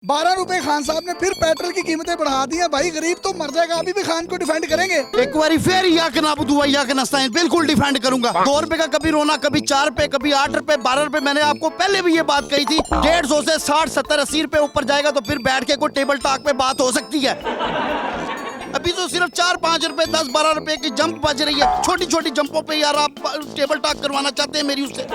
12 रुपए खान साहब ने फिर पेट्रोल की कीमतें बढ़ा दी हैं। भाई गरीब तो मर जाएगा, अभी भी खान को डिफेंड करेंगे? एक बार फिर या के नाबुदुआ या के नस्ताइन बिल्कुल डिफेंड करूंगा। 2 रुपए का कभी रोना, कभी 4 रुपए, कभी 8 रुपए, 12 रुपए। मैंने आपको पहले भी ये बात कही थी। 150 से 60, 70, 80 रुपए ऊपर जाएगा तो फिर बैठ के कोई टेबल टॉक पे बात हो सकती है। अभी तो सिर्फ 4-5 रुपए, 10-12 रुपए की जंप बज रही है। छोटी छोटी जंपों पे यार आप टेबल टॉक करवाना चाहते हैं मेरी उससे?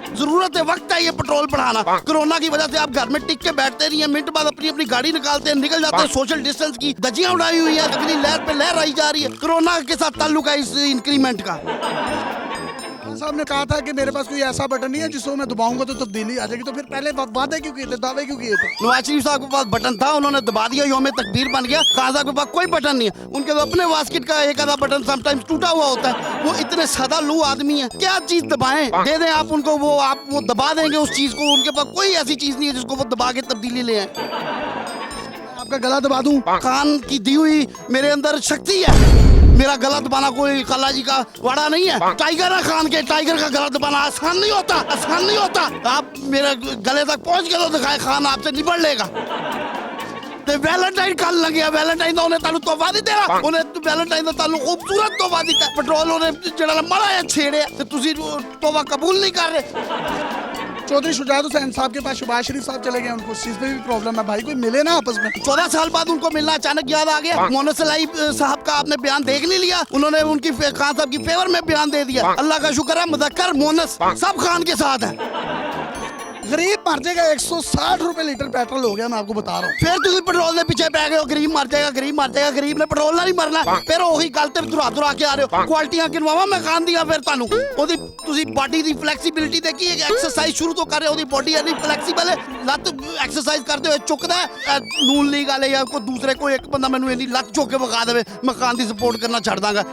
जरूरत है, वक्त है ये पेट्रोल बढ़ाना। कोरोना की वजह से आप घर में टिक के बैठते नहीं है, मिनट बाद अपनी अपनी गाड़ी निकालते हैं, निकल जाते हैं। सोशल डिस्टेंस की धज्जियां उड़ाई हुई है, अगली लहर पे लहर आई जा रही है। कोरोना के साथ ताल्लुक है इस इंक्रीमेंट का। खान साहब ने कहा था कि मेरे पास कोई ऐसा बटन नहीं है जिसको मैं दबाऊंगा तो तब्दीली आ जाएगी। तो फिर पहले वादे क्यों किए थे, दावे क्यों किए थे? नवाज शरीफ साहब के पास बटन था, उन्होंने दबा दिया, योम तकबीर बन गया। खान साहब के पास कोई बटन नहीं है। उनके तो अपने वास्किट का एक आधा बटन समटाइम्स टूटा हुआ होता है। वो इतने सादा लू आदमी है, क्या चीज दबाएं? दे दें आप उनको, वो दबा देंगे उस चीज को। उनके पास कोई ऐसी चीज नहीं है जिसको वो दबा के तब्दीली ले आए। आपका गला दबा दूं? खान की दी हुई मेरे अंदर शक्ति है। मेरा गला दबाना कोई कला जी का वाड़ा नहीं है। टाइगर है खान के, टाइगर का गला दबाना आसान नहीं होता, आसान नहीं होता। आप मेरे गले तक पहुंच के तो दिखाए, खान आपसे निबड़ लेगा। ते वैलेंटाइन कल लग गया, वैलेंटाइन उन्हें तालू तोहफा दी देना, उन्हें वैलेंटाइन दा तालू खूबसूरत तोहफा दिता। पेट्रोल उन्हें जड़ा माड़ा है छेड़े ते तुसी तोहफा कबूल नहीं कर रहे। चौधरी शुजात हुसैन साहब के पास शहबाज शरीफ साहब चले गए, उनको इस चीज पे भी प्रॉब्लम है। भाई कोई मिले ना आपस में। 14 साल बाद उनको मिलना अचानक याद आ गया। मोहम्मद सलाई साहब का आपने बयान देख नहीं लिया? उन्होंने उनकी खान साहब की फेवर में बयान दे दिया। अल्लाह का शुक्र है, मुदक्कर मोहनस सब खान के साथ है। गरीब मर जाएगा। 160 रुपए लीटर पेट्रोल हो गया, मैं आपको बता रहा हूँ। फिर तुम पेट्रोल के पीछे पै गए हो, गरीब मर जाएगा, गरीब मर जाएगा। गरीब ने पेट्रोल नहीं मरना। फिर वही गल ते दुरा दुरा के आ रहे हो। क्वालिटियां गिनवावा मैं खान दिया फिर तानू। ओदी तुसी बॉडी दी फ्लैक्सीबिलिटी देखी है? एक्सरसाइज शुरू तो कर रहे हो, ओदी बॉडी इतनी फ्लैक्सीबल है। लत एक्सरसाइज करते हुए चुकदा है। नून लीग वाले या कोई दूसरे कोई एक बंदा मैनू इतनी लत चुक के विखा देवे, मैं खान दी सपोर्ट करना छड़ दांगा।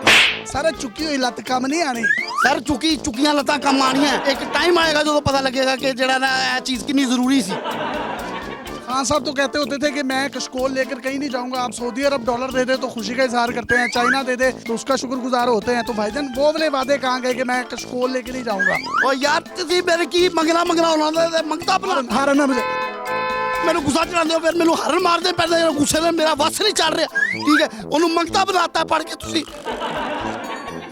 सारा चुकी हुई लत कम नहीं आनी सर। चुकियां लतां कम आनियां। एक टाइम आएगा जो पता लगेगा कि जड़ा ना यह चीज कितनी जरूरी सी। खान साहब तो कहते होते थे कि मैं कशकोल लेकर कहीं नहीं जाऊंगा। आप सऊदी अरब डॉलर दे दे तो खुशी का इजहार करते हैं, चाइना दे दे तो उसका शुक्रगुजार होते हैं। तो भाईजान वो वाले वादे कहाँ गए कि मैं कशकोल लेकर नहीं जाऊंगा? और यार तुसी मेरे की मंगना होना मंगता अपना हार ना मुझे मैंने गुस्सा चढ़ाते हो, फिर मैंने हर मारते पहले गुस्से में मेरा वस नहीं चढ़ रहा। ठीक है, उन्होंने मंगता बनाता है पढ़ के। तुसी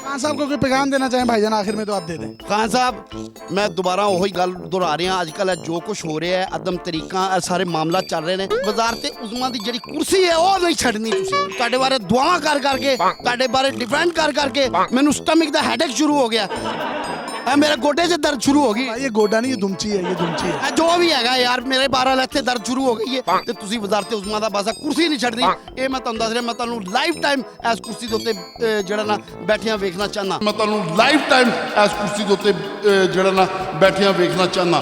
खान साहब को कोई पैगाम देना चाहें भाईजान आखिर में तो आप दे दें। खान साहब मैं दोबारा वही गल दोहरा रहा। अजकल जो कुछ हो रहा है, अदम तरीका सारे मामला चल रहे हैं। वजारत उज़मा दी जिहड़ी कुर्सी है वो नहीं छड़नी। तुहाडे बारे दुआवां कर करके, तुहाडे बारे डिफेंड कर करके मैनू स्टमक दा हेडेक शुरू हो गया। मेरे गोडे से दर्द शुरू हो गई। ये गोडा नहीं, ये दुमची है, ये दुमची है। जो भी है यार, मेरे 12 लत्ते दर्द शुरू हो गई है। ते तुसी वजारत उज़मा दा बस कुर्सी नहीं छड़दी। ये मैं तुहानू दस रहा, मैं तुहानू लाइफ टाइम इस कुर्सी दे उत्ते जड़ा ना बैठियां वेखना चाहना। मैं तुहानू लाइफ टाइम इस कुर्सी दे उत्ते जड़ा ना बैठियां वेखना चाहना।